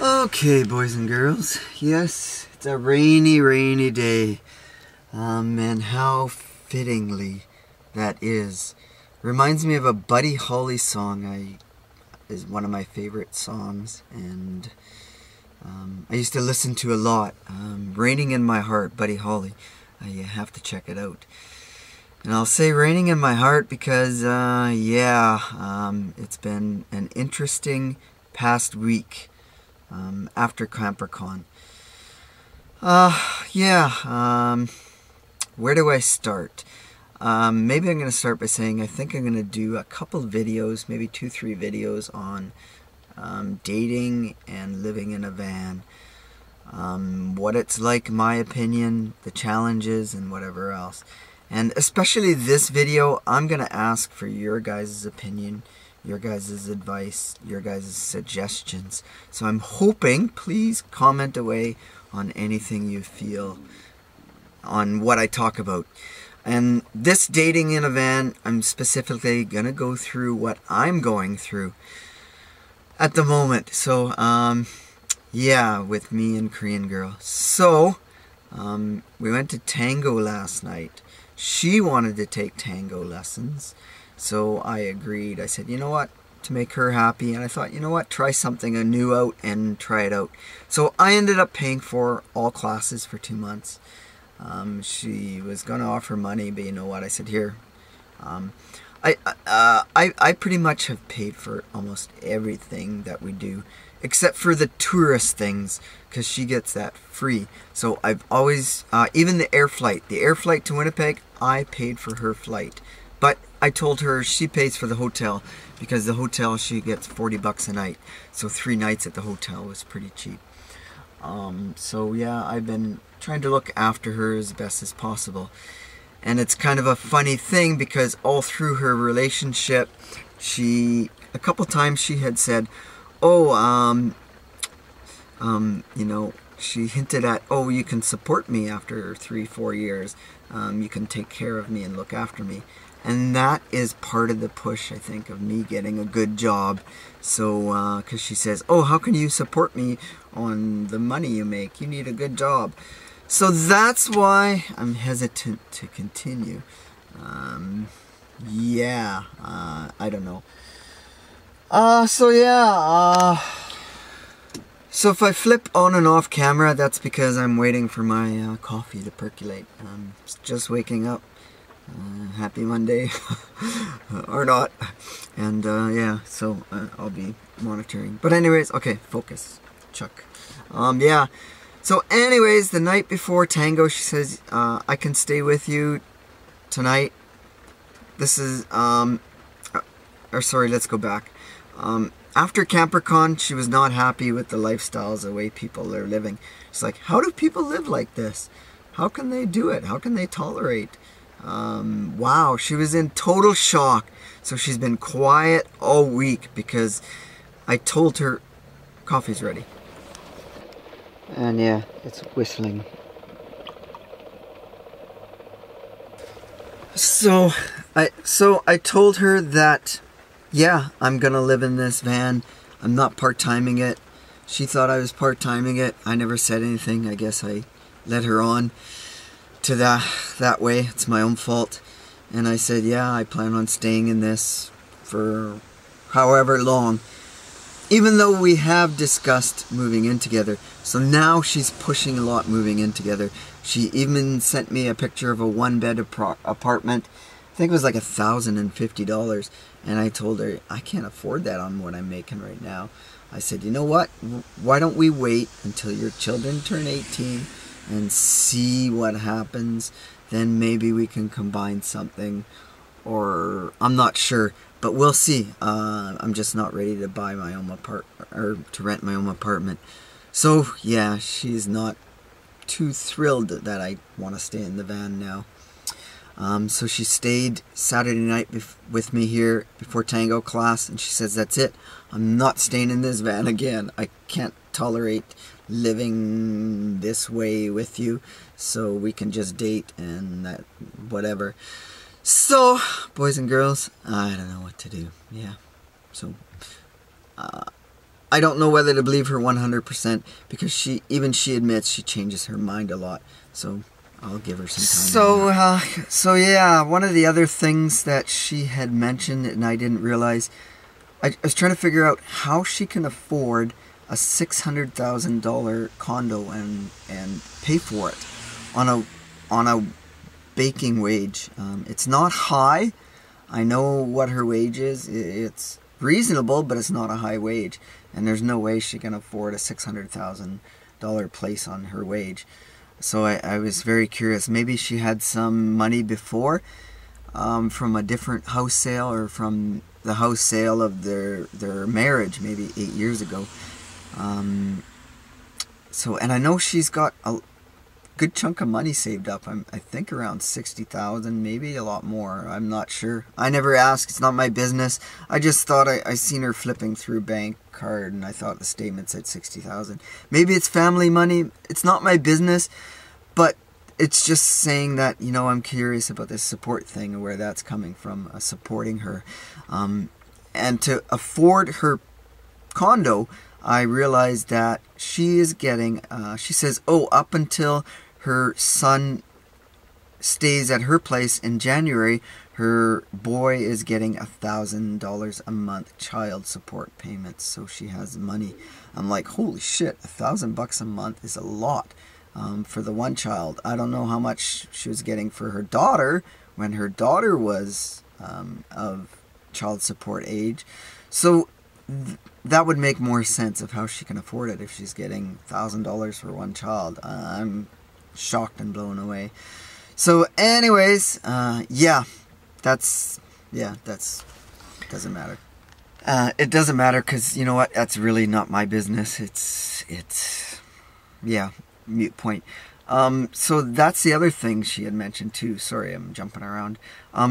Okay, boys and girls. Yes, it's a rainy, rainy day. And how fittingly that is. Reminds me of a Buddy Holly song. Is one of my favorite songs, and I used to listen to a lot. Raining in My Heart, Buddy Holly. You have to check it out. And I'll say Raining in My Heart because, it's been an interesting past week after CamperCon. Where do I start? Maybe I'm going to start by saying I think I'm going to do a couple videos, maybe 2-3 videos on dating and living in a van. What it's like, my opinion, the challenges, and whatever else. And especially this video, I'm going to ask for your guys' opinion, your guys' advice, your guys' suggestions. So I'm hoping, please comment away on anything you feel on what I talk about. And this dating in a van, I'm specifically going to go through what I'm going through at the moment. So, with me and Korean girl. So, we went to tango last night. She wanted to take tango lessons. So I agreed. I said, you know what, to make her happy. And I thought, you know what, try something new out and try it out. So I ended up paying for all classes for 2 months. She was going to offer money, but you know what, I said, here. I pretty much have paid for almost everything that we do, except for the tourist things, because she gets that free. So I've always, even the air flight to Winnipeg, I paid for her flight. But I told her she pays for the hotel, because the hotel she gets $40 a night. So 3 nights at the hotel was pretty cheap. I've been trying to look after her as best as possible. And it's kind of a funny thing because all through her relationship, a couple times she had said, she hinted at, you can support me after 3-4 years. You can take care of me and look after me. And that is part of the push, I think, of me getting a good job. So, because she says, how can you support me on the money you make? You need a good job. So that's why I'm hesitant to continue. I don't know. So if I flip on and off camera, that's because I'm waiting for my coffee to percolate. I'm just waking up. Happy Monday. Or not. And so I'll be monitoring. But anyways, okay, focus. Chuck. So anyways, the night before tango, she says, I can stay with you tonight. This is, let's go back. After CamperCon, she was not happy with the lifestyles, the way people are living. She's like, how do people live like this? How can they do it? How can they tolerate? Wow, she was in total shock. So she's been quiet all week because I told her coffee's ready. And yeah, it's whistling. So I told her that, I'm gonna live in this van. I'm not part-timing it. She thought I was part-timing it. I never said anything. I guess I led her on to that way. It's my own fault. And I said, I plan on staying in this for however long. Even though we have discussed moving in together. So now she's pushing a lot moving in together. She even sent me a picture of a 1-bed apartment. I think it was like $1,050. And I told her, I can't afford that on what I'm making right now. I said, you know what? Why don't we wait until your children turn 18 and see what happens? Then maybe we can combine something. Or I'm not sure. But we'll see. I'm just not ready to buy my own apartment, or to rent my own apartment. So, she's not too thrilled that I want to stay in the van now. So she stayed Saturday night with me here before tango class, and she says, that's it. I'm not staying in this van again. I can't tolerate living this way with you, so we can just date and that, whatever. So, boys and girls, I don't know what to do. So, I don't know whether to believe her 100% because she admits she changes her mind a lot. So I'll give her some time. So yeah, one of the other things that she had mentioned and I didn't realize, I was trying to figure out how she can afford a $600,000 condo and pay for it on a baking wage. It's not high. I know what her wage is. It's reasonable, but it's not a high wage. And there's no way she can afford a $600,000 place on her wage. So I was very curious. Maybe she had some money before from a different house sale or from the house sale of their marriage maybe 8 years ago. And I know she's got a good chunk of money saved up. I think around 60,000, maybe a lot more. I'm not sure. I never asked. It's not my business. I just thought I seen her flipping through bank card and I thought the statement said 60,000. Maybe it's family money. It's not my business, but it's just saying that, you know, I'm curious about this support thing and where that's coming from, supporting her. And to afford her condo, I realized that she is getting, she says, oh, up until her son stays at her place in January, her boy is getting $1,000 a month child support payments, so she has money. I'm like, holy shit, $1,000 a month is a lot for the one child. I don't know how much she was getting for her daughter when her daughter was of child support age. So that would make more sense of how she can afford it if she's getting $1,000 for one child. I'm shocked and blown away. So anyways, that's doesn't matter. It doesn't matter because, you know what, that's really not my business. It's mute point. So that's the other thing she had mentioned too. Sorry, I'm jumping around.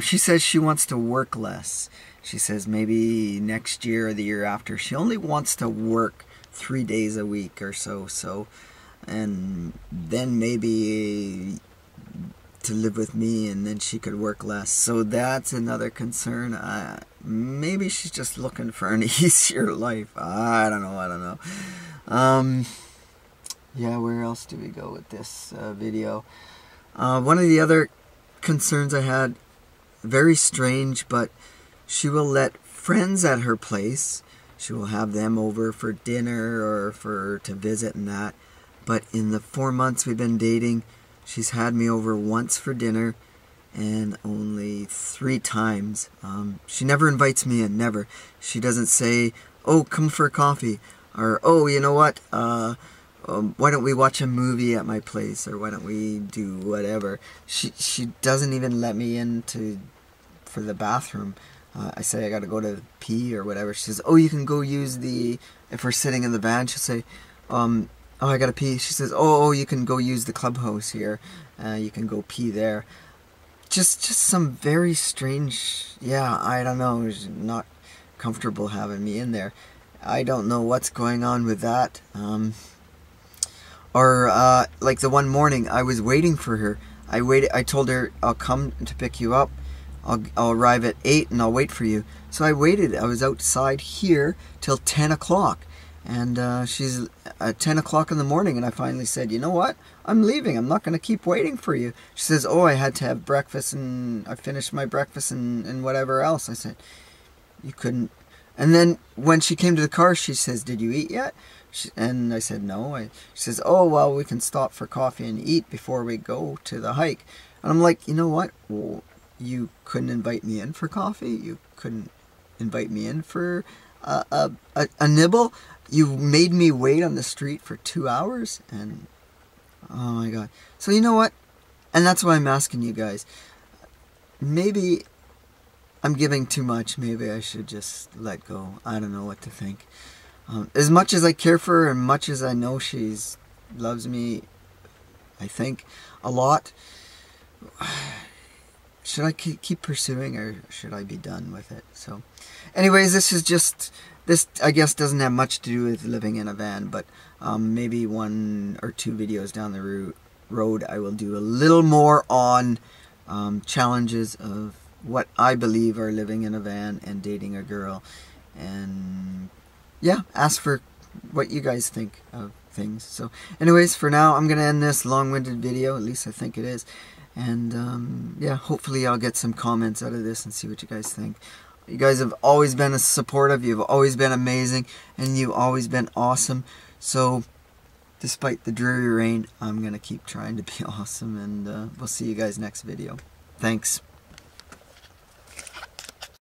She says she wants to work less. She says maybe next year or the year after, she only wants to work 3 days a week or so. And then maybe to live with me, and then she could work less. So that's another concern. Maybe she's just looking for an easier life. I don't know. Yeah, where else do we go with this video? One of the other concerns I had, very strange, but she will let friends at her place. She will have them over for dinner or to visit and that. But in the 4 months we've been dating, she's had me over once for dinner and only 3 times. She never invites me in, never. She doesn't say, oh, come for coffee, or, oh, you know what, why don't we watch a movie at my place, or why don't we do whatever. She doesn't even let me in for the bathroom. I say I gotta go to pee or whatever. She says, oh, you can go use if we're sitting in the van, she'll say, oh, I gotta pee. She says, oh, you can go use the clubhouse here. You can go pee there. Just some very strange, I don't know, not comfortable having me in there. I don't know what's going on with that. Like the one morning, I was waiting for her. I told her, I'll come to pick you up. I'll arrive at 8 and I'll wait for you. So I waited. I was outside here till 10 o'clock. And she's at 10 o'clock in the morning, and I finally said, you know what? I'm leaving. I'm not going to keep waiting for you. She says, oh, I had to have breakfast, and I finished my breakfast and whatever else. I said, you couldn't. And then when she came to the car, she says, did you eat yet? And I said, no. She says, oh, well, we can stop for coffee and eat before we go to the hike. And I'm like, you know what? Well, you couldn't invite me in for coffee? You couldn't invite me in for a nibble? You made me wait on the street for 2 hours? And oh my god. So you know what? And that's why I'm asking you guys. Maybe I'm giving too much. Maybe I should just let go. I don't know what to think. As much as I care for her and much as I know she loves me, I think, a lot, should I keep pursuing or should I be done with it? So anyways, this I guess doesn't have much to do with living in a van, but maybe 1 or 2 videos down the road I will do a little more on challenges of what I believe are living in a van and dating a girl. And yeah, ask for what you guys think of things. So anyways, for now, I'm going to end this long-winded video. At least I think it is. And yeah, hopefully I'll get some comments out of this and see what you guys think. You guys have always been supportive. You've always been amazing. And you've always been awesome. So despite the dreary rain, I'm going to keep trying to be awesome. And we'll see you guys next video. Thanks.